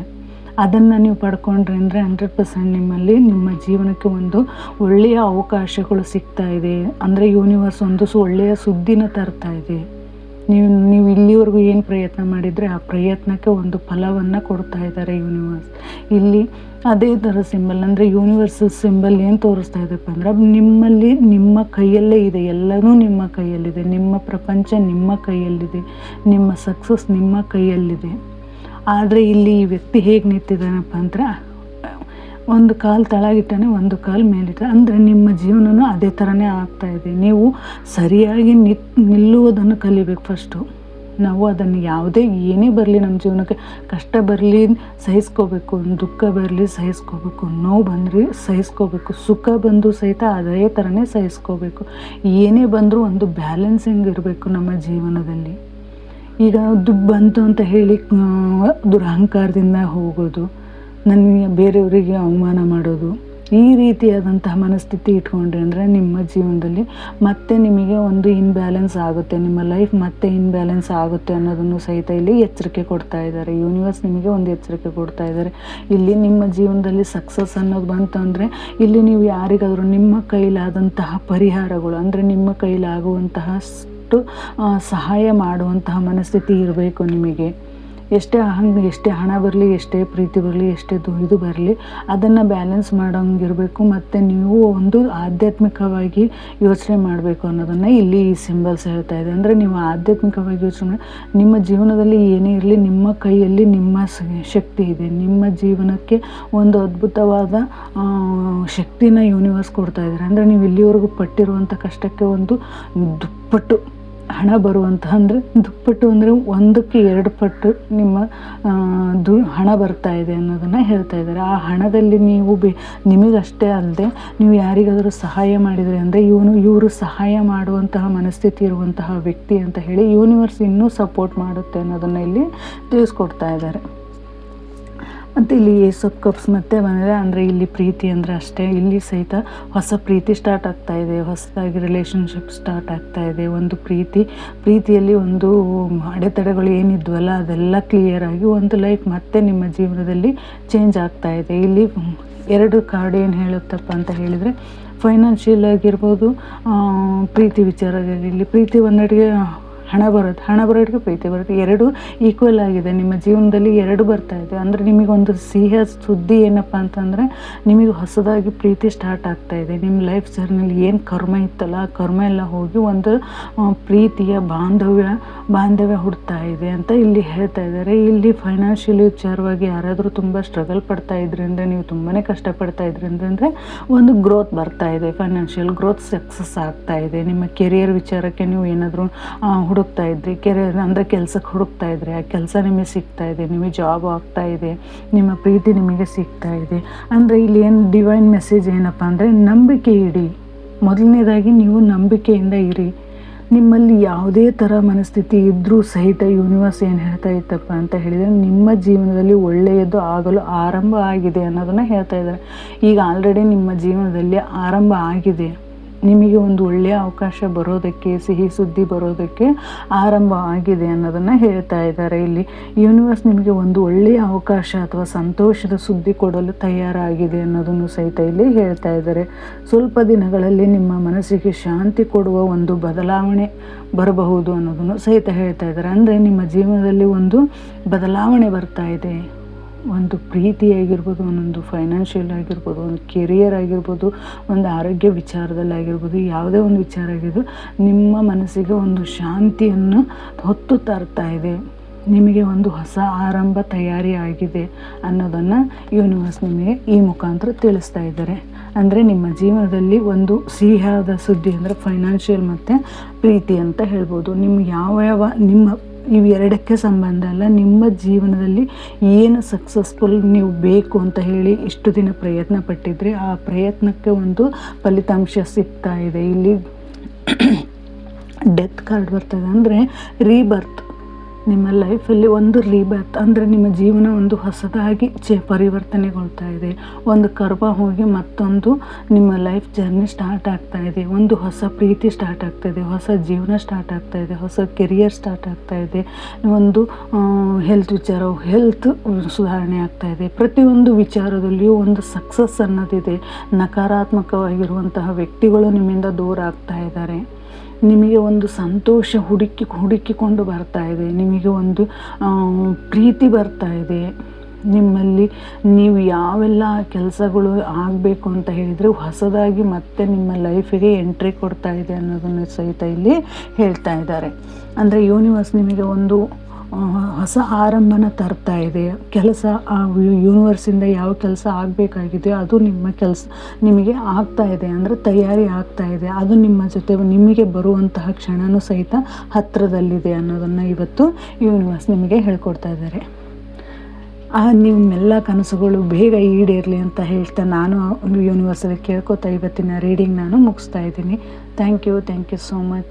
ಅದನ್ನು ನೀವು ಪಡ್ಕೊಂಡ್ರೆ ಅಂದರೆ 100% ನಿಮ್ಮಲ್ಲಿ ನಿಮ್ಮ ಜೀವನಕ್ಕೆ ಒಂದು ಒಳ್ಳೆಯ ಅವಕಾಶಗಳು ಸಿಗ್ತಾ ಇದೆ. ಅಂದರೆ ಯೂನಿವರ್ಸ್ ಒಂದು ಒಳ್ಳೆಯ ಸುದ್ದಿನ ತರ್ತಾ ಇದೆ. ನೀವು ಇಲ್ಲಿವರೆಗೂ ಏನು ಪ್ರಯತ್ನ ಮಾಡಿದರೆ ಆ ಪ್ರಯತ್ನಕ್ಕೆ ಒಂದು ಫಲವನ್ನು ಕೊಡ್ತಾ ಇದ್ದಾರೆ ಯೂನಿವರ್ಸ್. ಇಲ್ಲಿ ಅದೇ ಥರ ಸಿಂಬಲ್ ಅಂದರೆ ಯೂನಿವರ್ಸಲ್ ಸಿಂಬಲ್ ಏನು ತೋರಿಸ್ತಾ ಇದೆಪ್ಪ ಅಂದ್ರೆ ನಿಮ್ಮಲ್ಲಿ ನಿಮ್ಮ ಕೈಯಲ್ಲೇ ಇದೆ, ಎಲ್ಲನೂ ನಿಮ್ಮ ಕೈಯಲ್ಲಿದೆ, ನಿಮ್ಮ ಪ್ರಪಂಚ ನಿಮ್ಮ ಕೈಯಲ್ಲಿದೆ, ನಿಮ್ಮ ಸಕ್ಸಸ್ ನಿಮ್ಮ ಕೈಯಲ್ಲಿದೆ. ಆದರೆ ಇಲ್ಲಿ ಈ ವ್ಯಕ್ತಿ ಹೇಗೆ ನಿಂತಿದ್ದಾನಪ್ಪ ಅಂದ್ರೆ ಒಂದು ಕಾಲು ತಳಗಿಟ್ಟಾನೆ, ಒಂದು ಕಾಲು ಮೇಲಿಟ್ಟ. ಅಂದರೆ ನಿಮ್ಮ ಜೀವನನೂ ಅದೇ ಥರನೇ ಆಗ್ತಾಯಿದೆ. ನೀವು ಸರಿಯಾಗಿ ನಿಲ್ಲುವುದನ್ನು ಕಲಿಬೇಕು ಫಸ್ಟು. ನಾವು ಅದನ್ನು ಯಾವುದೇ ಏನೇ ಬರಲಿ ನಮ್ಮ ಜೀವನಕ್ಕೆ, ಕಷ್ಟ ಬರಲಿ ಸಹಿಸ್ಕೋಬೇಕು, ದುಃಖ ಬರಲಿ ಸಹಿಸ್ಕೋಬೇಕು, ನೋವು ಬಂದರೆ ಸಹಿಸ್ಕೋಬೇಕು, ಸುಖ ಬಂದು ಸಹಿತ ಅದೇ ಥರನೇ ಸಹಿಸ್ಕೋಬೇಕು. ಏನೇ ಬಂದರೂ ಒಂದು ಬ್ಯಾಲೆನ್ಸಿಂಗ್ ಇರಬೇಕು ನಮ್ಮ ಜೀವನದಲ್ಲಿ. ಈಗ ದುಡ್ಡು ಬಂತು ಅಂತ ಹೇಳಿ ದುರಹಂಕಾರದಿಂದ ಹೋಗೋದು, ನನಗೆ ಬೇರೆಯವರಿಗೆ ಅವಮಾನ ಮಾಡೋದು, ಈ ರೀತಿಯಾದಂತಹ ಮನಸ್ಥಿತಿ ಇಟ್ಕೊಂಡ್ರೆ ಅಂದರೆ ನಿಮ್ಮ ಜೀವನದಲ್ಲಿ ಮತ್ತೆ ನಿಮಗೆ ಒಂದು ಇನ್ಬ್ಯಾಲೆನ್ಸ್ ಆಗುತ್ತೆ, ನಿಮ್ಮ ಲೈಫ್ ಮತ್ತೆ ಇನ್ಬ್ಯಾಲೆನ್ಸ್ ಆಗುತ್ತೆ ಅನ್ನೋದನ್ನು ಸಹಿತ ಇಲ್ಲಿ ಎಚ್ಚರಿಕೆ ಕೊಡ್ತಾ ಇದ್ದಾರೆ. ಯೂನಿವರ್ಸ್ ನಿಮಗೆ ಒಂದು ಎಚ್ಚರಿಕೆ ಕೊಡ್ತಾ ಇದ್ದಾರೆ. ಇಲ್ಲಿ ನಿಮ್ಮ ಜೀವನದಲ್ಲಿ ಸಕ್ಸಸ್ ಅನ್ನೋದು ಬಂತು ಅಂದರೆ ಇಲ್ಲಿ ನೀವು ಯಾರಿಗಾದರೂ ನಿಮ್ಮ ಕೈಲಾದಂತಹ ಪರಿಹಾರಗಳು ಅಂದರೆ ನಿಮ್ಮ ಕೈಲಾಗುವಂತಹ ಸಹಾಯ ಮಾಡುವಂತಹ ಮನಸ್ಥಿತಿ ಇರಬೇಕು ನಿಮಗೆ. ಎಷ್ಟೇ ಹಣ ಬರಲಿ, ಎಷ್ಟೇ ಪ್ರೀತಿ ಬರಲಿ, ಎಷ್ಟೇ ಇದು ಬರಲಿ, ಅದನ್ನು ಬ್ಯಾಲೆನ್ಸ್ ಮಾಡೋಂಗಿರಬೇಕು. ಮತ್ತು ನೀವು ಒಂದು ಆಧ್ಯಾತ್ಮಿಕವಾಗಿ ಯೋಚನೆ ಮಾಡಬೇಕು ಅನ್ನೋದನ್ನು ಇಲ್ಲಿ ಈ ಸಿಂಬಲ್ಸ್ ಹೇಳ್ತಾ ಇದೆ. ಅಂದರೆ ನೀವು ಆಧ್ಯಾತ್ಮಿಕವಾಗಿ ಯೋಚನೆ ಮಾಡಿ ನಿಮ್ಮ ಜೀವನದಲ್ಲಿ ಏನೇ ಇರಲಿ ನಿಮ್ಮ ಕೈಯಲ್ಲಿ ನಿಮ್ಮ ಶಕ್ತಿ ಇದೆ. ನಿಮ್ಮ ಜೀವನಕ್ಕೆ ಒಂದು ಅದ್ಭುತವಾದ ಶಕ್ತಿನ ಯೂನಿವರ್ಸ್ ಕೊಡ್ತಾ ಇದ್ದಾರೆ. ಅಂದರೆ ನೀವು ಇಲ್ಲಿವರೆಗೂ ಪಟ್ಟಿರುವಂಥ ಕಷ್ಟಕ್ಕೆ ಒಂದು ದುಪ್ಪಟ್ಟು ಹಣ ಬರುವಂತಹ ಅಂದರೆ ದುಪ್ಪಟ್ಟು ಅಂದರೆ 1ಕ್ಕೆ 2 ಪಟ್ಟು ನಿಮ್ಮ ಹಣ ಬರ್ತಾ ಇದೆ ಅನ್ನೋದನ್ನು ಹೇಳ್ತಾ ಇದ್ದಾರೆ. ಆ ಹಣದಲ್ಲಿ ನೀವು ನಿಮಗಷ್ಟೇ ಅಲ್ಲದೆ ನೀವು ಯಾರಿಗಾದರೂ ಸಹಾಯ ಮಾಡಿದರೆ ಅಂದರೆ ಇವರು ಸಹಾಯ ಮಾಡುವಂತಹ ಮನಸ್ಥಿತಿ ಇರುವಂತಹ ವ್ಯಕ್ತಿ ಅಂತ ಹೇಳಿ ಯೂನಿವರ್ಸ್ ಇನ್ನೂ ಸಪೋರ್ಟ್ ಮಾಡುತ್ತೆ ಅನ್ನೋದನ್ನು ಇಲ್ಲಿ ತಿಳಿಸ್ಕೊಡ್ತಾ ಇದ್ದಾರೆ. ಮತ್ತು ಇಲ್ಲಿ ಏಸ್ ಆಫ್ ಕಪ್ಸ್ ಮತ್ತೆ ಬಂದರೆ ಅಂದರೆ ಇಲ್ಲಿ ಪ್ರೀತಿ ಅಂದರೆ ಅಷ್ಟೇ, ಇಲ್ಲಿ ಸಹಿತ ಹೊಸ ಪ್ರೀತಿ ಸ್ಟಾರ್ಟ್ ಆಗ್ತಾ ಇದೆ, ಹೊಸದಾಗಿ ರಿಲೇಷನ್ಶಿಪ್ ಸ್ಟಾರ್ಟ್ ಆಗ್ತಾ ಇದೆ. ಒಂದು ಪ್ರೀತಿಯಲ್ಲಿ ಒಂದು ಅಡೆತಡೆಗಳು ಏನಿದ್ವಲ್ಲ ಅದೆಲ್ಲ ಕ್ಲಿಯರ್ ಆಗಿ ಒಂದು ಲೈಫ್ ಮತ್ತೆ ನಿಮ್ಮ ಜೀವನದಲ್ಲಿ ಚೇಂಜ್ ಆಗ್ತಾ ಇದೆ. ಇಲ್ಲಿ 2 ಕಾರ್ಡ್ ಏನು ಹೇಳುತ್ತಪ್ಪ ಅಂತ ಹೇಳಿದರೆ ಫೈನಾನ್ಷಿಯಲ್ ಆಗಿರ್ಬೋದು, ಪ್ರೀತಿ ವಿಚಾರದಲ್ಲಿ ಇಲ್ಲಿ ಪ್ರೀತಿ ಒಂದೆಡೆಗೆ ಹಣ ಬರೋದಕ್ಕೆ ಪ್ರೀತಿ ಬರುತ್ತೆ, 2 ಈಕ್ವಲ್ ಆಗಿದೆ. ನಿಮ್ಮ ಜೀವನದಲ್ಲಿ 2 ಬರ್ತಾ ಇದೆ. ಅಂದರೆ ನಿಮಗೊಂದು ಸಿಹಿ ಸುದ್ದಿ ಏನಪ್ಪ ಅಂತಂದರೆ ನಿಮಗೆ ಹೊಸದಾಗಿ ಪ್ರೀತಿ ಸ್ಟಾರ್ಟ್ ಆಗ್ತಾ ಇದೆ. ನಿಮ್ಮ ಲೈಫ್ ಜರ್ನಿಲಿ ಏನು ಕರ್ಮ ಇತ್ತಲ್ಲ ಆ ಕರ್ಮ ಎಲ್ಲ ಹೋಗಿ ಒಂದು ಪ್ರೀತಿಯ ಬಾಂಧವ್ಯ ಹುಡ್ತಾ ಇದೆ ಅಂತ ಇಲ್ಲಿ ಹೇಳ್ತಾ ಇದ್ದಾರೆ. ಇಲ್ಲಿ ಫೈನಾನ್ಷಿಯಲಿ ವಿಚಾರವಾಗಿ ಯಾರಾದರೂ ತುಂಬ ಸ್ಟ್ರಗಲ್ ಪಡ್ತಾ ಇದ್ರಿ ಅಂದರೆ, ನೀವು ತುಂಬಾ ಕಷ್ಟಪಡ್ತಾ ಇದ್ರಿ ಅಂದರೆ ಒಂದು ಗ್ರೋತ್ ಬರ್ತಾ ಇದೆ, ಫೈನಾನ್ಷಿಯಲ್ ಗ್ರೋತ್ ಸಕ್ಸಸ್ ಆಗ್ತಾ ಇದೆ. ನಿಮ್ಮ ಕೆರಿಯರ್ ವಿಚಾರಕ್ಕೆ ನೀವು ಏನಾದರೂ ಹುಡುಕ್ತಾ ಇದ್ರಿ, ಕೆರಿಯರ್ ಅಂದರೆ ಕೆಲಸಕ್ಕೆ ಹುಡುಕ್ತಾ ಇದ್ರಿ, ಆ ಕೆಲಸ ನಿಮಗೆ ಸಿಗ್ತಾ ಇದೆ, ನಿಮಗೆ ಜಾಬ್ ಆಗ್ತಾ ಇದೆ, ನಿಮ್ಮ ಪ್ರೀತಿ ನಿಮಗೆ ಸಿಗ್ತಾ ಇದೆ. ಅಂದರೆ ಇಲ್ಲಿ ಏನು ಡಿವೈನ್ ಮೆಸೇಜ್ ಏನಪ್ಪ ಅಂದರೆ ನಂಬಿಕೆ ಇಡಿ. ಮೊದಲನೇದಾಗಿ ನೀವು ನಂಬಿಕೆಯಿಂದ ಇರಿ. ನಿಮ್ಮಲ್ಲಿ ಯಾವುದೇ ಥರ ಮನಸ್ಥಿತಿ ಇದ್ದರೂ ಸಹಿತ ಯೂನಿವರ್ಸ್ ಏನು ಹೇಳ್ತಾ ಇತ್ತಪ್ಪ ಅಂತ ಹೇಳಿದರೆ ನಿಮ್ಮ ಜೀವನದಲ್ಲಿ ಒಳ್ಳೆಯದು ಆಗಲು ಆರಂಭ ಆಗಿದೆ ಅನ್ನೋದನ್ನು ಹೇಳ್ತಾ ಇದ್ದಾರೆ. ಈಗ ಆಲ್ರೆಡಿ ನಿಮ್ಮ ಜೀವನದಲ್ಲಿ ಆರಂಭ ಆಗಿದೆ. ನಿಮಗೆ ಒಂದು ಒಳ್ಳೆಯ ಅವಕಾಶ ಬರೋದಕ್ಕೆ, ಸಿಹಿ ಸುದ್ದಿ ಬರೋದಕ್ಕೆ ಆರಂಭ ಆಗಿದೆ ಅನ್ನೋದನ್ನು ಹೇಳ್ತಾ ಇದ್ದಾರೆ. ಇಲ್ಲಿ ಯೂನಿವರ್ಸ್ ನಿಮಗೆ ಒಂದು ಒಳ್ಳೆಯ ಅವಕಾಶ ಅಥವಾ ಸಂತೋಷದ ಸುದ್ದಿ ಕೊಡಲು ತಯಾರಾಗಿದೆ ಅನ್ನೋದನ್ನು ಸಹಿತ ಇಲ್ಲಿ ಹೇಳ್ತಾ ಇದ್ದಾರೆ. ಸ್ವಲ್ಪ ದಿನಗಳಲ್ಲಿ ನಿಮ್ಮ ಮನಸ್ಸಿಗೆ ಶಾಂತಿ ಕೊಡುವ ಒಂದು ಬದಲಾವಣೆ ಬರಬಹುದು ಅನ್ನೋದನ್ನು ಸಹಿತ ಹೇಳ್ತಾ ಇದ್ದಾರೆ. ಅಂದರೆ ನಿಮ್ಮ ಜೀವನದಲ್ಲಿ ಒಂದು ಬದಲಾವಣೆ ಬರ್ತಾ ಇದೆ. ಒಂದು ಪ್ರೀತಿ ಆಗಿರ್ಬೋದು, ಒಂದೊಂದು ಫೈನಾನ್ಷಿಯಲ್ ಆಗಿರ್ಬೋದು, ಒಂದು ಕೆರಿಯರ್ ಆಗಿರ್ಬೋದು, ಒಂದು ಆರೋಗ್ಯ ವಿಚಾರದಲ್ಲಿ ಆಗಿರ್ಬೋದು, ಯಾವುದೇ ಒಂದು ವಿಚಾರ ಆಗಿರ್ಬೋದು, ನಿಮ್ಮ ಮನಸ್ಸಿಗೆ ಒಂದು ಶಾಂತಿಯನ್ನು ಹೊತ್ತು ತರ್ತಾ ಇದೆ. ನಿಮಗೆ ಒಂದು ಹೊಸ ಆರಂಭ ತಯಾರಿ ಆಗಿದೆ ಅನ್ನೋದನ್ನು ಯೂನಿವರ್ಸ್ ನಿಮಗೆ ಈ ಮುಖಾಂತರ ತಿಳಿಸ್ತಾ ಇದ್ದಾರೆ. ಅಂದರೆ ನಿಮ್ಮ ಜೀವನದಲ್ಲಿ ಒಂದು ಸಿಹಿಯಾದ ಸುದ್ದಿ ಅಂದರೆ ಫೈನಾನ್ಷಿಯಲ್ ಮತ್ತು ಪ್ರೀತಿ ಅಂತ ಹೇಳ್ಬೋದು. ನಿಮ್ಮ ಇವೆರಡಕ್ಕೆ ಸಂಬಂಧ ಅಲ್ಲ, ನಿಮ್ಮ ಜೀವನದಲ್ಲಿ ಏನು ಸಕ್ಸಸ್ಫುಲ್ ನೀವು ಬೇಕು ಅಂತ ಹೇಳಿ ಇಷ್ಟು ದಿನ ಪ್ರಯತ್ನ ಪಟ್ಟಿದ್ರೆ ಆ ಪ್ರಯತ್ನಕ್ಕೆ ಒಂದು ಫಲಿತಾಂಶ ಸಿಗ್ತಾ ಇದೆ. ಇಲ್ಲಿ ಡೆತ್ ಕಾರ್ಡ್ ಬರ್ತದೆ, ಅಂದರೆ ರೀಬರ್ತ್. ನಿಮ್ಮ ಲೈಫಲ್ಲಿ ಒಂದು ರೀಬರ್ತ್ ಅಂದರೆ ನಿಮ್ಮ ಜೀವನ ಒಂದು ಹೊಸದಾಗಿ ಪರಿವರ್ತನೆಗೊಳ್ತಾ ಇದೆ. ಒಂದು ಕರ್ಮ ಹೋಗಿ ಮತ್ತೊಂದು ನಿಮ್ಮ ಲೈಫ್ ಜರ್ನಿ ಸ್ಟಾರ್ಟ್ ಆಗ್ತಾ ಇದೆ. ಒಂದು ಹೊಸ ಪ್ರೀತಿ ಸ್ಟಾರ್ಟ್ ಆಗ್ತಾ ಇದೆ, ಹೊಸ ಜೀವನ ಸ್ಟಾರ್ಟ್ ಆಗ್ತಾ ಇದೆ, ಹೊಸ ಕೆರಿಯರ್ ಸ್ಟಾರ್ಟ್ ಆಗ್ತಾ ಇದೆ. ಒಂದು ಹೆಲ್ತ್ ಸುಧಾರಣೆ ಆಗ್ತಾ ಇದೆ. ಪ್ರತಿಯೊಂದು ವಿಚಾರದಲ್ಲಿಯೂ ಒಂದು ಸಕ್ಸಸ್ ಅನ್ನೋದಿದೆ. ನಕಾರಾತ್ಮಕವಾಗಿರುವಂತಹ ವ್ಯಕ್ತಿಗಳು ನಿಮ್ಮಿಂದ ದೂರ ಆಗ್ತಾ ಇದ್ದಾರೆ. ನಿಮಗೆ ಒಂದು ಸಂತೋಷ ಹುಡುಕಿಕೊಂಡು ಬರ್ತಾ ಇದೆ, ನಿಮಗೆ ಒಂದು ಪ್ರೀತಿ ಬರ್ತಾ ಇದೆ. ನಿಮ್ಮಲ್ಲಿ ನೀವು ಯಾವೆಲ್ಲ ಕೆಲಸಗಳು ಆಗಬೇಕು ಅಂತ ಹೇಳಿದರೆ ಹೊಸದಾಗಿ ಮತ್ತೆ ನಿಮ್ಮ ಲೈಫಿಗೆ ಎಂಟ್ರಿ ಕೊಡ್ತಾ ಇದೆ ಅನ್ನೋದನ್ನು ಸಹಿತ ಇಲ್ಲಿ ಹೇಳ್ತಾ ಇದ್ದಾರೆ. ಅಂದರೆ ಯೂನಿವರ್ಸ್ ನಿಮಗೆ ಒಂದು ಹೊಸ ಆರಂಭನ ತರ್ತಾ ಇದೆ. ಕೆಲಸ ಯೂನಿವರ್ಸಿಂದ ಯಾವ ಕೆಲಸ ಆಗಬೇಕಾಗಿದೆಯೋ ಅದು ನಿಮ್ಮ ಕೆಲಸ ನಿಮಗೆ ಆಗ್ತಾ ಇದೆ, ಅಂದರೆ ತಯಾರಿ ಆಗ್ತಾ ಇದೆ. ಅದು ನಿಮ್ಮ ಜೊತೆ ನಿಮಗೆ ಬರುವಂತಹ ಕ್ಷಣನೂ ಸಹಿತ ಹತ್ತಿರದಲ್ಲಿದೆ ಅನ್ನೋದನ್ನು ಇವತ್ತು ಯೂನಿವರ್ಸ್ ನಿಮಗೆ ಹೇಳ್ಕೊಡ್ತಾ ಇದ್ದಾರೆ. ನಿಮ್ಮೆಲ್ಲ ಕನಸುಗಳು ಬೇಗ ಈಡೇರಲಿ ಅಂತ ಹೇಳ್ತಾ ನಾನು ಯೂನಿವರ್ಸಲ್ಲಿ ಕೇಳ್ಕೊತಾ ಇವತ್ತಿನ ರೀಡಿಂಗ್ ನಾನು ಮುಗಿಸ್ತಾ ಇದ್ದೀನಿ. Thank you so much.